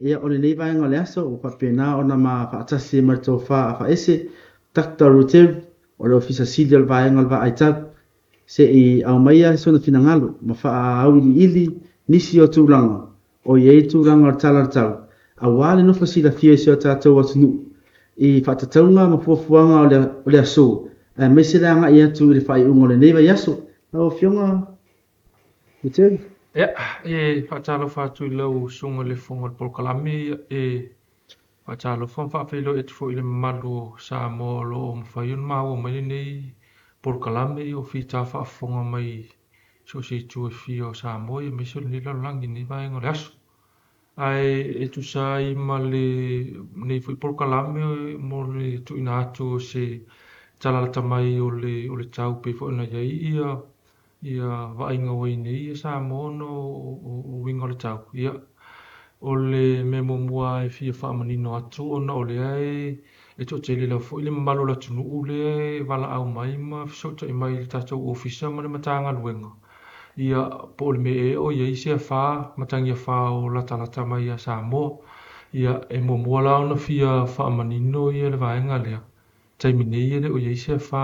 ia o le nei vaenga le aso o papena ona ma faatasi ma tofa fa ese Dr. Rutev o le ofisa sili o le vaenga le vaaitab se i au maia sona finagalu ma faa au ili nisi o tulaga o iai tulaga o le tala le tau auā le nofa silafia i se o tatou atunuu i faatatauga ma fuafuaga o le aso e maise le agaʻi atu i le faaiʻuga o lenei vaiaso lau fioga Rutev. Ja, whaatalo whātui lau sunga le fonga le polkalami whaatalo whawhawhilo e te fo i le malu sa mo lo o mwhaiun maua mai nei polkalami o whita whaafonga mai so se tue fio sa mo i miso ni la langi ni vaenga le aso. Ai e tu sa i ma le nei fo i polkalami mo le tu ina atu se talalata mai o le tau pe fo ina ia ia vainga wai nei ia sa mono o winga le tau ia o le memo mua e fia whaamanino atu ona o le ai e to tele la fo ile malo la tunu ule wala au mai ma fisota i mai le tatou ofisa ma le matanga luenga ia po le me e o ia isi a wha matangi a wha o lata lata mai ia sa mo ia e mo mua la ona fia whaamanino ia le vaenga lea taimine ia le o ia isi a wha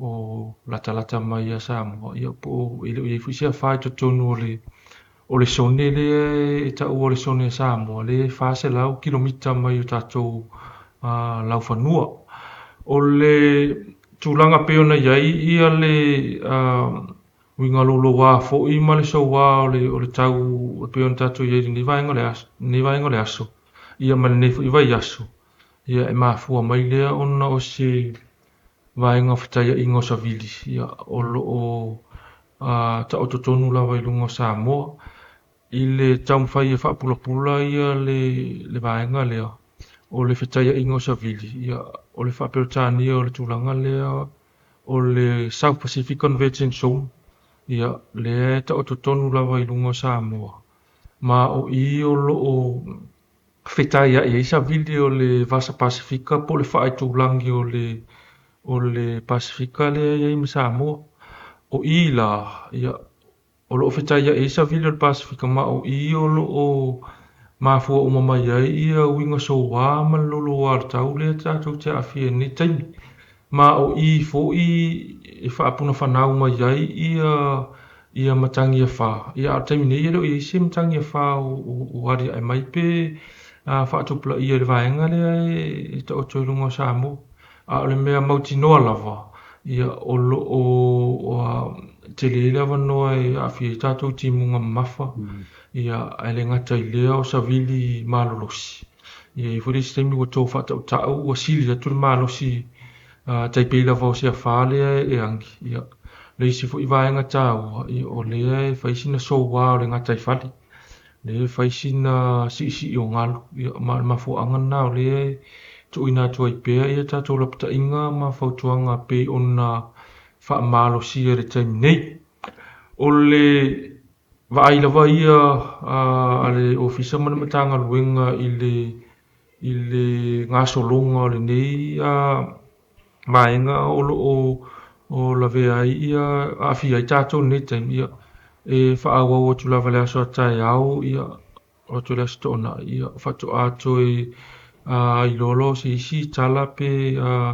o lata mai ia sa mo ia po ile o ia fisia wha to tonu o le sone le e ta o le sone sa mo le fa se lau kilomita mai o tatou lau fanua o le tulanga pe ona iai ia le winga lo wa fo i ma le so wa o le tau pe ona tatou iai ni vaenga le aso ia ma ne i vai aso ia e mafua mai le ona o se vaenga whataia ingo sa vili ia o lo o ta o tonu lawa i lungo sa mo i le taumwhai e whapula ia le vaenga lea o le whataia ingo sa vili ia o le whapelotania o le tūlanga lea o le South Pacific Convention Zone ia le ta o tonu lawa i lungo sa mo ma o i o lo o whataia e isa vili o le Vasa Pacifica po le whaai tūlangi o le Pacifica le ia i Samoa o i la ia o lo whetaia e sa vile o le Pacifica ma o i o lo o mafua o mamai ai ia winga so wā ma lolo wā tau le tātou te awhia ni taimi ma o i fo i e whaapuna whanau mai ai ia matangi a wha ia a taimi nei ero i se matangi a wha o wari ai mai pe whaatupula ia le vaenga le e ta o toilunga Samoa a le mea mauti noa lava ia o lo o te le lava noa e a fie tātou timunga mafa ia a le ngata i lea o sa vili malolosi ia i fwere si taimi wa tō whata o tau wa sili atu le malosi taipei lava o se a whale e angi ia le isi fo i vaenga tāu ia o lea e whaisina so wā o le ngata i whali le whaisina si o ngalu ia mafo angana o lea tu ina tu ai pe ia tātou lapta inga ma fautuanga pe ona wha malo si e taimi nei o le vai lava ia ale ofisa mana matanga luenga i le ngaso longa o le nei maenga o la vea ia a fia i tātou nei taimi ia e wha awa o tu lava le aso atai au ia o tu le aso tona ia whatu ato i lolo se isi tala pe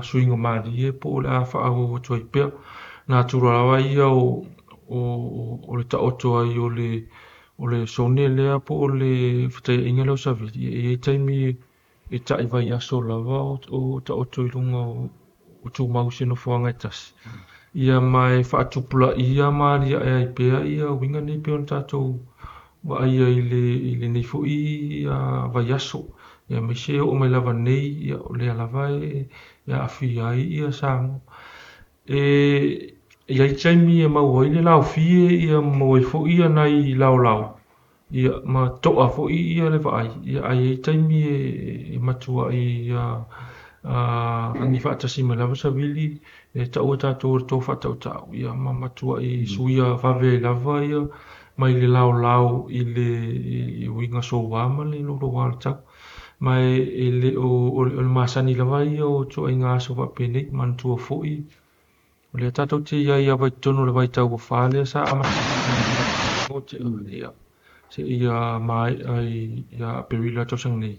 suinga mari e po le a wha awa o pe na tura lawa ia o le taoto ai o le sone lea po o le whatai inga leo saviti e taimi e tai vai aso lava o taoto i lunga o tu mausi no whanga e tasi ia mai whaatupula ia mari e ai pea ia winga nei pe on tatou wa ia i le nei fo i vai aso ia me se o mai lava nei ia o le lava ia afi ai ia sango ia i taimi e mau ai le lau fie ia mau i fo ia nai lau ia ma toa fo ia le vai ia ai i taimi e matua ia angi whaatasi me lava sa vili e tau tātou tō whatau tau ia ma matua i suia whawe lava ia mai le lau i le winga so wama le loro wala tau mai ele o masani lava ia o to inga so va pene man tu foi o le tato te ia vai tono le vai tau fale sa ama o te ia se ia mai ai ia perila tosang nei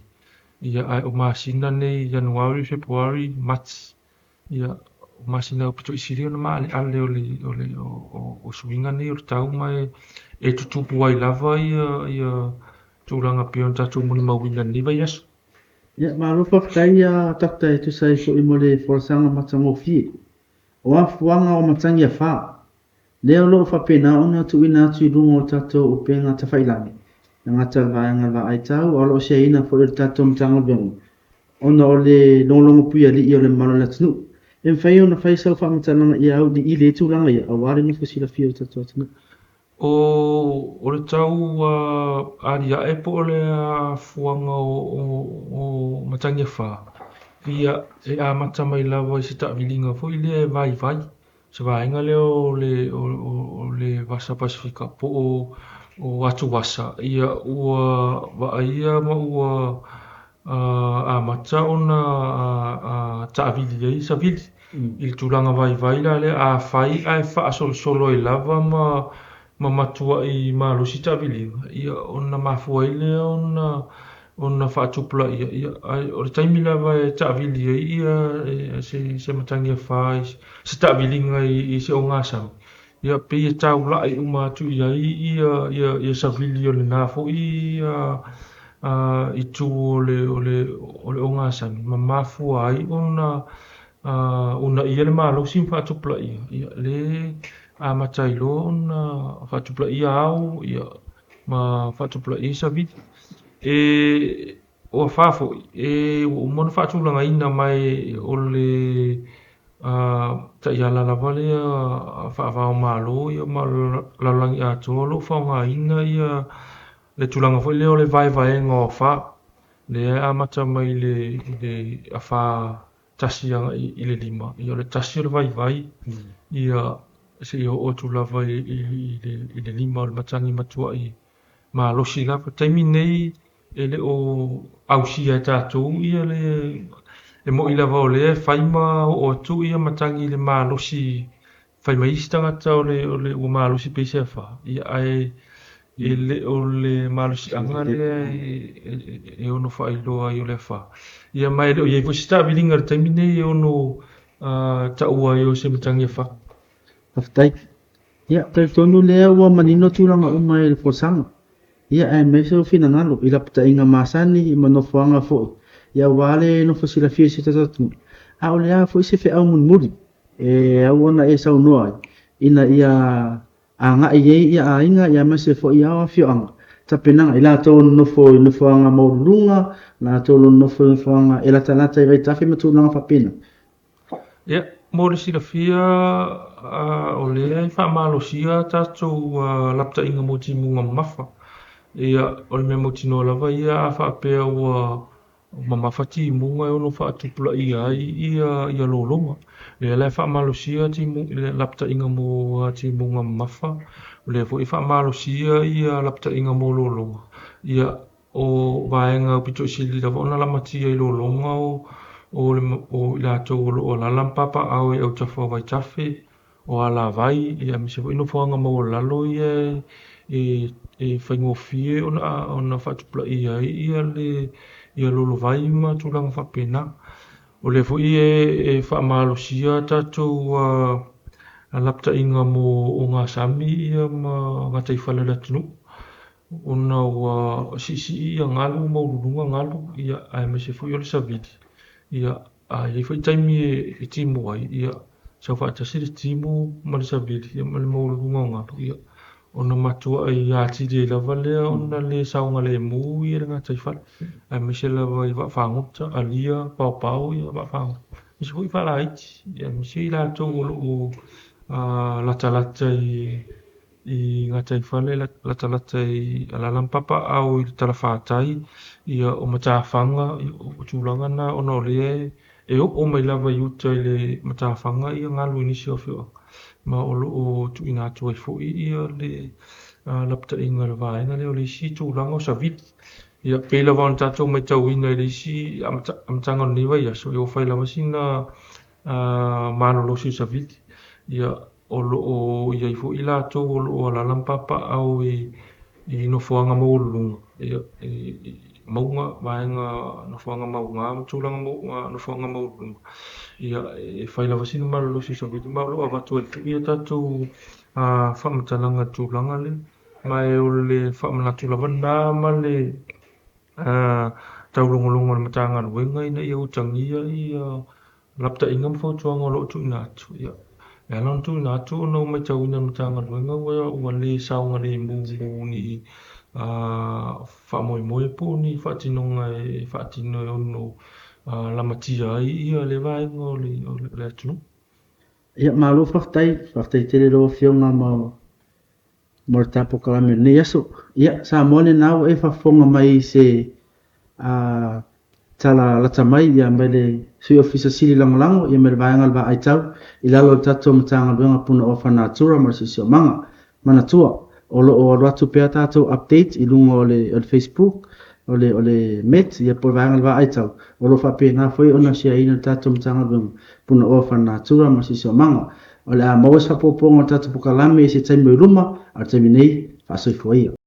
ia ai o masina nei January February March ia o masina o pito isiri ona ma ale o swinga nei o tau mai e tutupu ai lava ia tūranga pion tatu muni mawina ni vai aso. Ia marufa kai a takta tu sai so i mole forsanga matango fi. O afuanga o matangi a fa. Leo lo fa pena ona tu ina tu lungo tato o penga ta failani. Nga talvanga va ai tau o lo se ina fo tato mtango beng. Ona o le longolongo pui ali i o le malo la tunu. E fai ona fai sau fa matananga i au di i le tūranga ia. Awari ni kusila fi o tato atunu. O le tau ari a e po le fuanga o matangi wha. Ia e a mata mai lawa i se ta vilinga fo i le vai. Se vaenga leo le Vasa Pasifika po o atu wasa. Ia ua vaia ma ua a mata ona ta vili ai sa vili. I tūranga vai la le a whai ai wha solo i lava ma matua i malusi ta vili. Ia ona mafua i le ona whaatupula ia o le taimi lava e taavili ai ia se matangi a whai se taavilinga i se o ngā sau ia pe ia taula ai umatu ia ia savili o le nafo i tu o le o ngā sau ma mafua ai ona ia le malo sim whaatupula ia le a matailo ona whaatupula ia au ia ma whaatupula ia savili o fafo o mon fatu langa ina mai o le ta ia la vale fa malo ia ma la langi a tolo fa nga ina ia le tulanga fo le o le vai ngo fa le a mata mai le a fa tasi i le lima ia le tasi o le vai ia se o tulava i le lima o le matangi matua i ma lo si la taimi nei ele o ausia tātou ia le mo ila vao le whaima o tu ia matangi le mālosi whaima istanga tau le o mālosi peise a wha ia ai ele o le mālosi anga le e ono whailoa i o le wha ia mai le o iei fosita vilinga le taimine e ono taua i o se matangi a wha Aftai. Ia, kai tonu lea ua manino tūranga o mai le fosanga. Ia e meso fina ngalo i lapta inga masani i manofoanga fo. Ia wale no fosila fie se tatatu. A o lea fo se fe au muri. E au ona e sau noa. Ina ia a nga i ia a inga ia mese fo i awa fio anga. Ta penanga i la tō nofoanga maurunga, la tō nofoanga e la talata i rei tafi matūnanga whapena. Ia, mo le sila fia o lea i wha malo sia tātou lapta inga mo timunga mafa. Ia o le mea motino lava ia a whaapea ua mamawhati munga e ono whaatupula ia lolonga. Lea le whaamalosia le lapta inga mo munga mafa. Lea fo i whaamalosia ia lapta inga mo lolonga. Ia o vaenga pito isili lava ona lamatia i lolonga o ilatou o lalampapa au e au tawha vai tafe o ala vai ia mise fo ino whaanga mo lalo ia e whaingofie ona whatupula ia lolo vai ma tūranga whapena. O le fo e whaamalosia tātou a lapta inga mo o ngā sami ia ma ngā taifale la tunu. Ona ua si ia ngalu maururunga ngalu ia ai mese fo i ole saviti. Ia ai fo i taimi e timu ai ia sa whaatasi le timu ma le saviti ia ma le maururunga ngalu ia. Ona matua ai ati de lava lea ona le saunga le mu i ngā taifale. Ai mese lava i whaangota alia pau ia whaangota. Mese fo i whala iti ia mese i la tau o lata i ngā taifale lata i alalampapa au i tala whātai ia o matawhanga o tūranga na ona o lea e o mai lava i uta i le matawhanga ia ngā luinisi o whio ma o tu ina atu ai fo ia le lapta inga le vaenga leo le isi tūranga o saviti ia pēla wāna tātou mai tau ina le isi amatanga o niwa ia so i o whaila masina mānolosi o saviti ia o ia i fo i lātou o lalampapa au i i no fuanga maulunga maunga vaenga no fuanga maunga tulanga no fuanga maulunga ia e faila vasina malo si so bitu malo avatu ia tatu whamatalanga tūlanga le mai o le whamanatula wana male taurongolonga na matanga wenga ina ia utangia ia lapta ingam whautuanga lo tu inatu ia e lan tu inatu no mai tau ina matanga wenga ua le saunga le mungu ni whamoimoe po ni whatinonga e whatino e ono lamatia ia le vaenga o le atunu. Ia malo whaktai tere ro fionga mo tapo kalame ne aso. Ia sa mone nao e whafonga mai se tala lata mai ia mele sui ofisa siri langolango ia mele vaenga alba aitau ilalo tato matanga luenga puna ofa natura marsisio manga manatua o ratu pea tato update ilunga ole Facebook ole met ia por vaenga alba aitau o lo whape nga foi ona sia ina tato matanga luenga puna ofa natura marsisio manga ole a mawes whapoponga tato pukalame se taimoi ruma ar taimi nei whasoi fuaia.